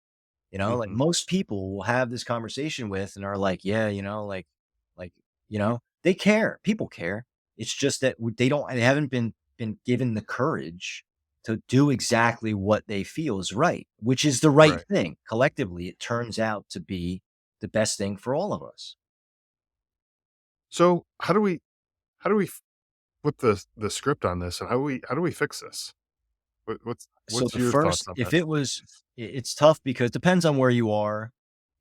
Like Mhm. most people will have this conversation with and are like, yeah, like, they care. People care. It's just that they haven't been given the courage to do exactly what they feel is right, which is the right Right. thing. Collectively, it turns out to be the best thing for all of us. So how do we flip the script on this, and how do we fix this? So What's the your thoughts first, on if that? it was, it's tough because it depends on where you are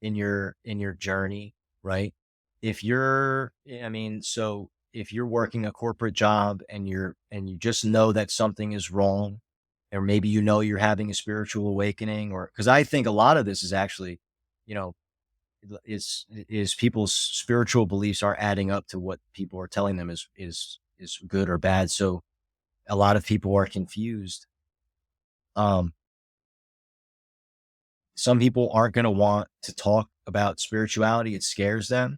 in your journey, right? If you're, I mean, so if you're working a corporate job and you just know that something is wrong, or maybe you're having a spiritual awakening, or because I think a lot of this is actually, you know, is people's spiritual beliefs are adding up to what people are telling them is good or bad. So a lot of people are confused Um, some people aren't going to want to talk about spirituality. It scares them.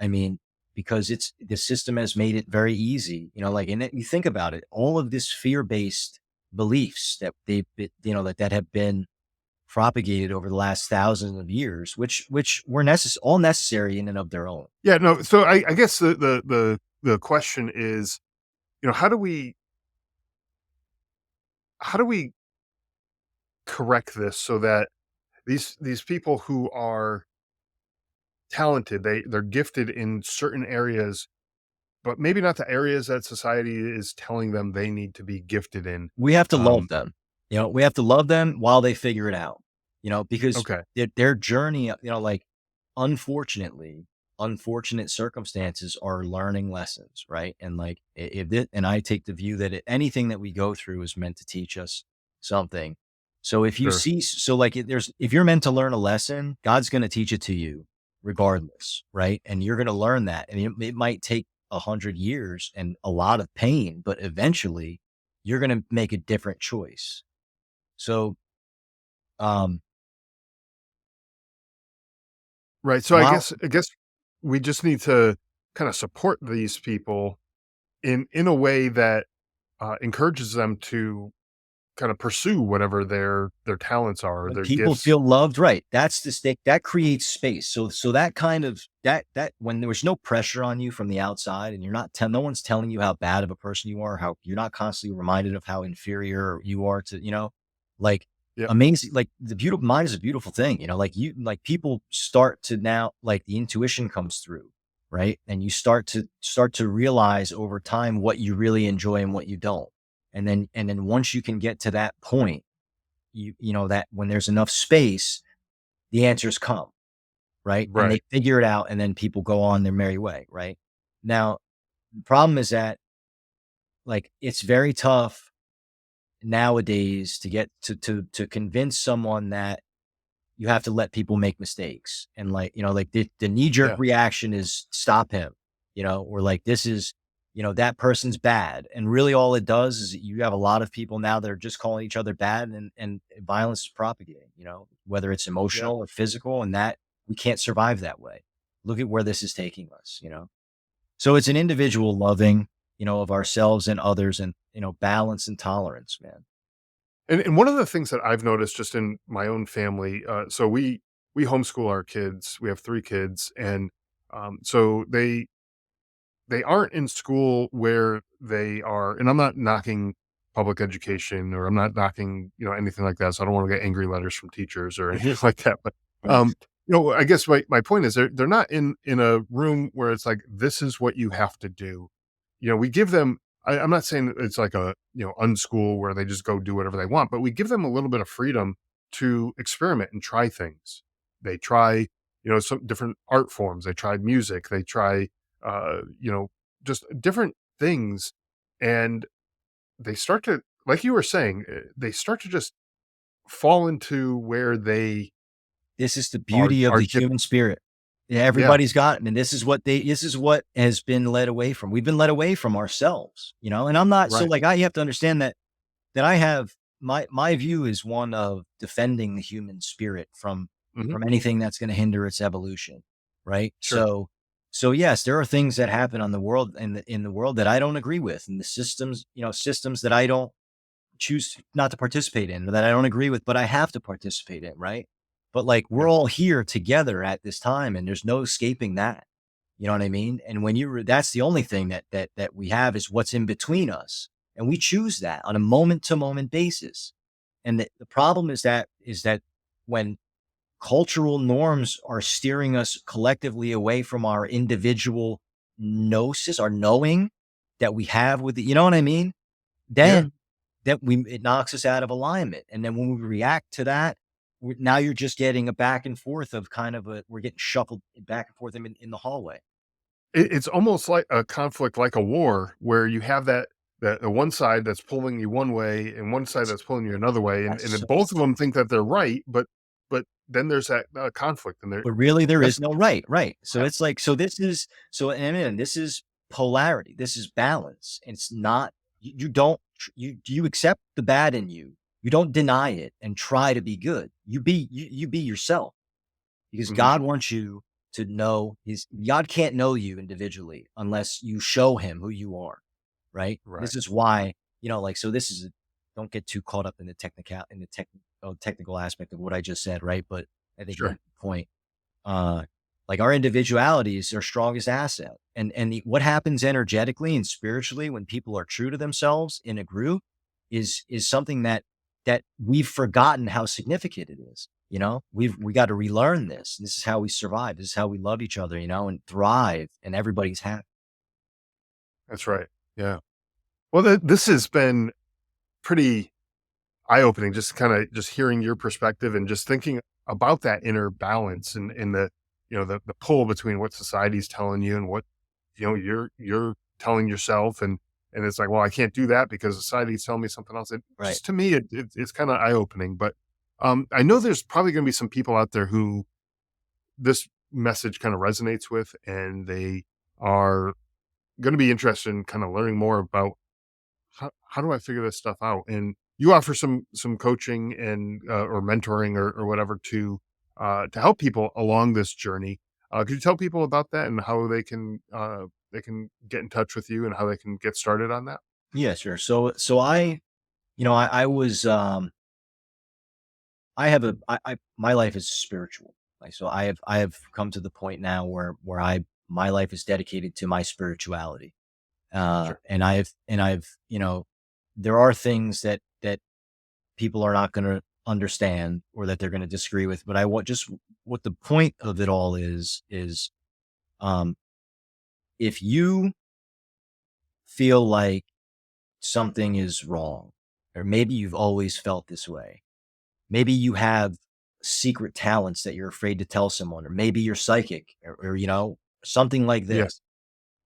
I mean, because it's the system has made it very easy, like, and you think about it, all of this fear-based beliefs that that have been propagated over the last thousands of years, which were all necessary in and of their own. Yeah, no, so I guess the question is, how do we correct this so that these people who are talented, they're gifted in certain areas, but maybe not the areas that society is telling them they need to be gifted in. We have to love Um, them. We have to love them while they figure it out, because okay, their journey, like, unfortunately, unfortunate circumstances are learning lessons, right? And like, and I take the view that anything that we go through is meant to teach us something. So if you sure. see, so like, if you're meant to learn a lesson, God's going to teach it to you regardless, right? And you're going to learn that. And it might take 100 years and a lot of pain, but eventually you're going to make a different choice. So, um, Right, so while I guess we just need to kinda support these people in a way that, encourages them to kinda pursue whatever their talents are, when their people gifts. feel loved, right? That's the stake that creates space. So that kind of that when there's no pressure on you from the outside, and no one's telling you how bad of a person you are, how you're not constantly reminded of how inferior you are to, like, Yeah, amazing, like, the beautiful mind is a beautiful thing, like, people start to now, like, the intuition comes through, right? And you start to realize over time what you really enjoy and what you don't. And then once you can get to that point, that when there's enough space, the answers come, right? And right, they figure it out, and then people go on their merry way, right? Now, the problem is that, like, it's very tough nowadays to get to convince someone that you have to let people make mistakes. And, like, like, the knee-jerk yeah, reaction is stop him, or like, this is, that person's bad. And really all it does is you have a lot of people now that are just calling each other bad, and violence is propagating, whether it's yeah. emotional or physical, and that we can't survive that way. Look at where this is taking us. So it's an individual loving, of ourselves and others, and, balance and tolerance, man. And one of the things that I've noticed just in my own family, so we homeschool our kids. We have 3 kids, and, so they aren't in school where they are, and I'm not knocking public education, or I'm not knocking, anything like that, so I don't wanna get angry letters from teachers or anything like that, but, Right. I guess my point is they're not in a room where it's like, "This is what you have to do." We give them, I'm not saying it's like a, unschool where they just go do whatever they want, but we give them a little bit of freedom to experiment and try things. They try, some different art forms, they tried music, they try, just different things, and they start to, like you were saying, they start to just fall into where they This is the are beauty of are the gift human spirit. Yeah, yeah, everybody's got it, and this is what has been led away from. We've been led away from ourselves, and I'm not, so, right, like, you have to understand that I have my view is one of defending the human spirit mhm, from anything that's gonna hinder its evolution, right? sure, So yes, there are things that happen on the world in the world that I don't agree with, and the systems that I don't choose not to participate in, or that I don't agree with, but I have to participate in, right? But, like, we're yeah. all here together at this time, and there's no escaping that. You know what I mean? And when that's the only thing that we have, is what's in between us. And we choose that on a moment to moment basis. And the problem is that when cultural norms are steering us collectively away from our individual gnosis, our knowing that we have with you know what I mean? Yeah. Then that we it knocks us out of alignment. And then when we react to that, now you're just getting a back and forth of kind of we're getting shuffled back and forth in the hallway. It's almost like a conflict, like a war, where you have that one side that's pulling you one way and one side That's that's pulling you another way, and that's then so both of them think that they're right, but then there's that, conflict, and But really there that's is no right, right. So yeah, it's like, and this is polarity. This is balance. It's not, you don't, you accept the bad in you. You don't deny it and try to be good. You be yourself, because Hmm. God wants you to know his God can't know you individually unless you show him who you are, right? Right. This is why, like, so this is don't get too caught up in the technical aspect of what I just said, right? But I think you Sure. get the point. Uh, like, our individuality is our strongest asset. And what happens energetically and spiritually when people are true to themselves in a group is something that we've forgotten how significant it is. We got to relearn this. This is how we survive. This is how we love each other, and thrive, and everybody's happy. That's right. Yeah. Well, this has been pretty eye-opening, just kinda just hearing your perspective and just thinking about that inner balance and the the pull between what society's telling you and what, you're telling yourself, and it's like, "Well, I can't do that because society's telling me something else." It Right. just to me, it's kinda eye-opening, but, I know there's probably gonna be some people out there who this message kinda resonates with, and they are gonna be interested in kinda learning more about how do I figure this stuff out? And you offer some coaching and or mentoring or whatever to help people along this journey. Could you tell people about that and how they can get in touch with you and how they can get started on that? Yeah, sure. So I was I have my life is spiritual. Like, so I have come to the point now where I my life is dedicated to my spirituality. Sure. And I've, there are things that people are not going to understand, or that they're going to disagree with. But I want just what the point of it all is, um, if you feel like something is wrong, or maybe you've always felt this way, maybe you have secret talents that you're afraid to tell someone, or maybe you're psychic, or something like Yeah. this.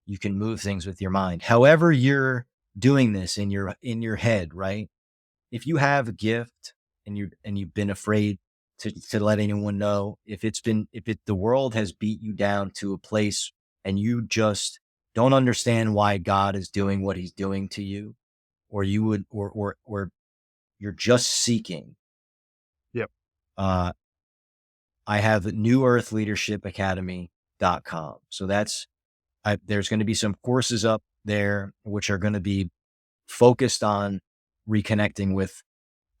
You can move things with your mind. However you're doing this in your head, right? If you have a gift and you've been afraid to let anyone know, if the world has beat you down to a place and you just don't understand why God is doing what he's doing to you, or you would or you're just seeking, Yep. uh I have newearthleadershipacademy.com. So there's going to be some courses up there which are going to be focused on reconnecting with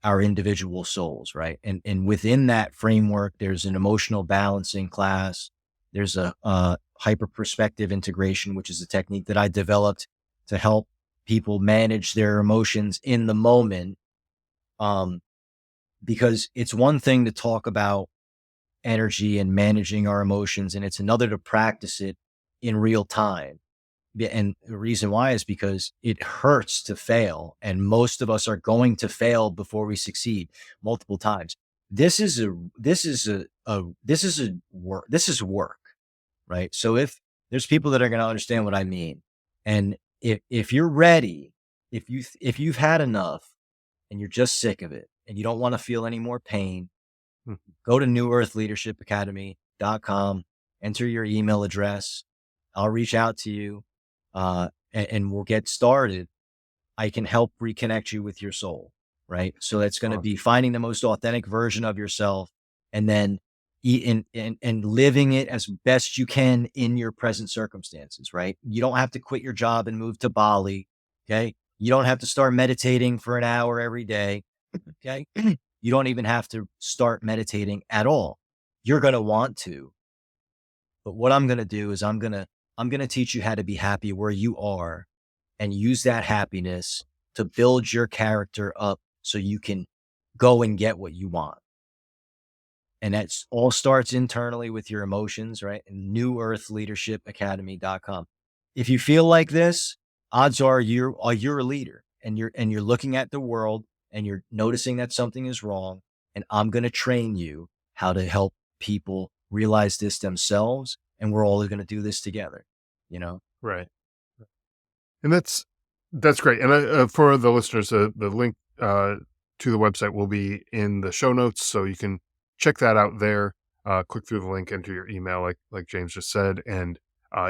our individual souls, right? And within that framework, there's an emotional balancing class. There's a hyper perspective integration, which is a technique that I developed to help people manage their emotions in the moment. Um, because it's one thing to talk about energy and managing our emotions, and it's another to practice it in real time. Yeah, and the reason why is because it hurts to fail, and most of us are going to fail before we succeed multiple times. This is work, right? So if there's people that are going to understand what I mean, and if you're ready, if you've had enough and you're just sick of it and you don't want to feel any more pain, Mhm. go to newearthleadershipacademy.com, enter your email address. I'll reach out to you, and we'll get started. I can help reconnect you with your soul, right? So that's going to be Awesome. finding the most authentic version of yourself, and then and living it as best you can in your present circumstances, right? You don't have to quit your job and move to Bali. Okay. You don't have to start meditating for an hour every day. Okay. You don't even have to start meditating at all. You're going to want to, but what I'm going to do is I'm going to teach you how to be happy where you are, and use that happiness to build your character up so you can go and get what you want. And that's all starts internally with your emotions, right? And newearthleadershipacademy.com. If you feel like this, odds are you're a leader, and you're looking at the world and you're noticing that something is wrong. And I'm going to train you how to help people realize this themselves. And we're all going to do this together, you know? Right. And that's great. And for the listeners, the link to the website will be in the show notes, so you can check that out there. Click through the link, enter your email, like James just said, and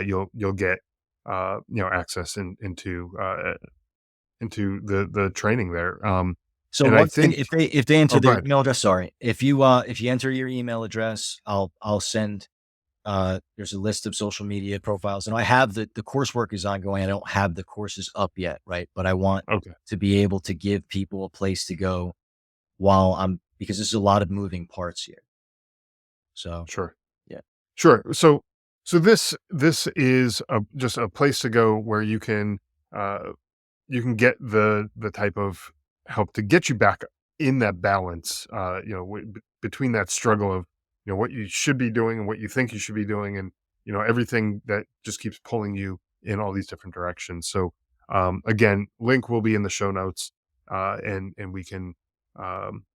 you'll get access into the training there. So And I one thing, think if they enter oh, go their ahead. email address, sorry, if you enter your email address, I'll send. There's a list of social media profiles, and I have the coursework is ongoing. I don't have the courses up yet, right? But I want Okay, to be able to give people a place to go while because there's a lot of moving parts here. So sure. yeah, Sure. So this is just a place to go where uh, you can get the type of help to get you back in that balance. Between that struggle of what you should be doing and what you think you should be doing, and everything that just keeps pulling you in all these different directions. So again, link will be in the show notes, and um,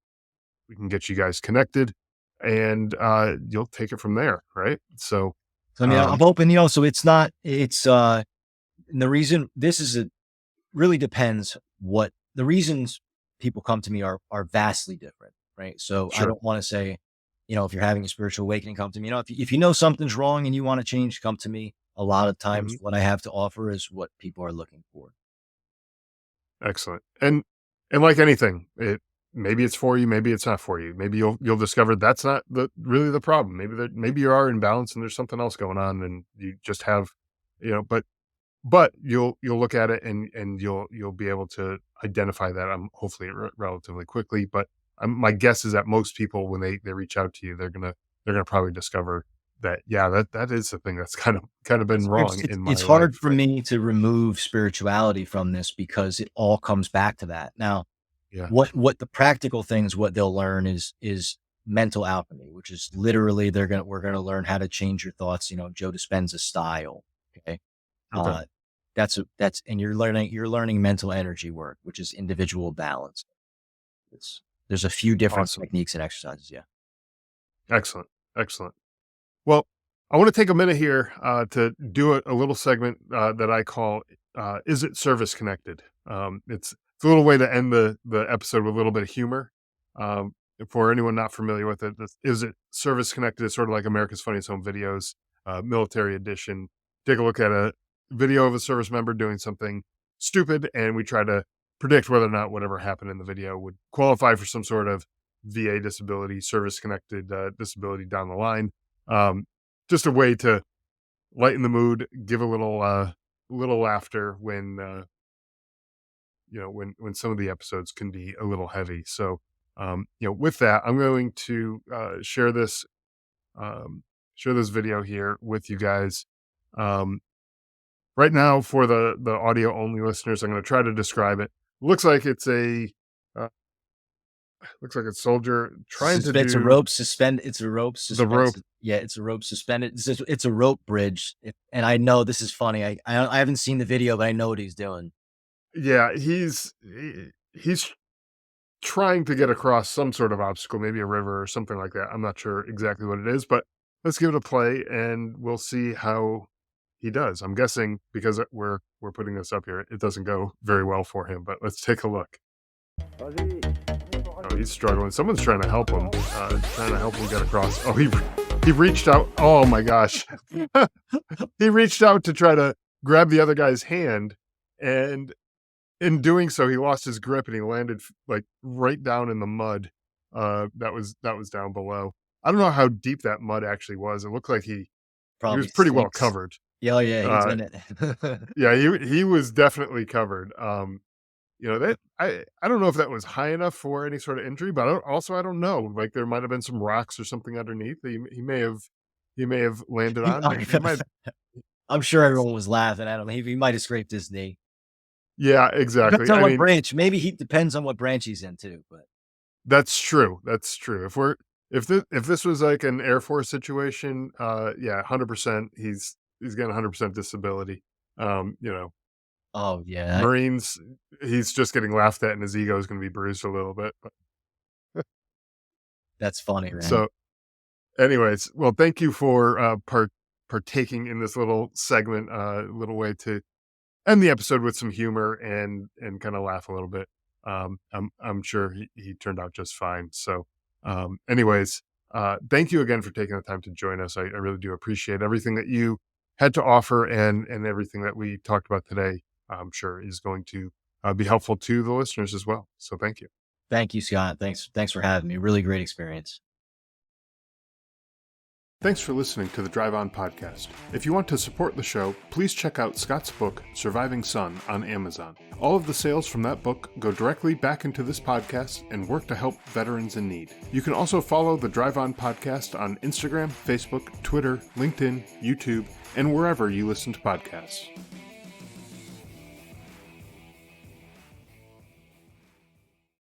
we can get you guys connected, and you'll take it from there, right? So, so I mean, I'm um, hoping so it's not and the reason this is a really depends what the reasons people come to me are vastly different, right? So I sure. don't want to say, if you're having a spiritual awakening, come to me. If you know something's wrong and you want to change, come to me. A lot of times, Mhm. what I have to offer is what people are looking for. Excellent. And like anything, maybe it's for you, maybe it's not for you. Maybe you'll discover that's not really the problem. Maybe you are in balance and there's something else going on, and you just have, but you'll look at it, and you'll be able to identify that, hopefully relatively quickly. But my guess is that most people, when they reach out to you, they're gonna probably discover that, yeah, that is the thing that's kind of been wrong It's in my it's hard life. for me to remove spirituality from this because it all comes back to that. Now, Yeah. what the practical things what they'll learn is mental alchemy, which is literally we're gonna learn how to change your thoughts. Joe Dispenza style. Okay. Okay. Uh, that's and you're learning mental energy work, which is individual balance. It's there's a few different Awesome. techniques and exercises. Yeah. Excellent. Excellent. Well, I want to take a minute here to do a little segment that I call "Is It Service Connected?" It's a little way to end the episode with a little bit of humor. Um, for anyone not familiar with it, "Is It Service Connected?" is sort of like America's Funniest Home Videos, military edition. Take a look at a video of a service member doing something stupid, and we try to predict whether or not whatever happened in the video would qualify for some sort of VA disability, service connected disability down the line. um, just a way to lighten the mood, give a little laughter when when some of the episodes can be a little heavy. So with that, I'm going to um, share this video here with you guys. Um, right now, for the audio only listeners, I'm going to try to describe it. Looks like uh, looks like a soldier trying to It's a do rope suspend. It's a rope the rope. suspended. Yeah, it's a rope suspended. It's a rope bridge. And I know this is funny. I haven't seen the video, but I know what he's doing. Yeah, he's trying to get across some sort of obstacle, maybe a river or something like that. I'm not sure exactly what it is, but let's give it a play and we'll see how he does. I'm guessing because we're putting this up here, it doesn't go very well for him, but let's take a look. Oh, he's struggling. Someone's trying to help him get across. Oh, he reached out. Oh my gosh. He reached out to try to grab the other guy's hand, and in doing so, he lost his grip and he landed like right down in the mud. That was down below. I don't know how deep that mud actually was. It looked like he was Probably pretty well 6. covered. Yeah, oh, yeah, he's Uh, in it. yeah, he was definitely covered. That I don't know if that was high enough for any sort of injury, but I don't know. Like there might have been some rocks or something underneath that he may have landed He on. He might. I'm sure everyone was laughing at him. He might have scraped his knee. Yeah, Depends exactly. on I what mean, branch. Maybe he depends on what branch he's in too, but that's true. That's true. If this was like an Air Force situation, yeah, 100%, he's got 100% disability. Um, you know, oh, yeah, Marines, he's just getting laughed at, and his ego is going to be bruised a little bit. But, that's funny, man. so, anyways, well, thank you for partaking in this little segment, little way to end the episode with some humor and kind of laugh a little bit. I'm sure he turned out just fine. So, anyways, thank you again for taking the time to join us. I really do appreciate everything that you had to offer, and everything that we talked about today. I'm sure is going to be helpful to the listeners as well. So, thank you. Thank you, Scott. Thanks for having me. Really great experience. Thanks for listening to the Drive On podcast. If you want to support the show, please check out Scott's book, Surviving Son, on Amazon. All of the sales from that book go directly back into this podcast and work to help veterans in need. You can also follow the Drive On podcast on Instagram, Facebook, Twitter, LinkedIn, YouTube, and wherever you listen to podcasts.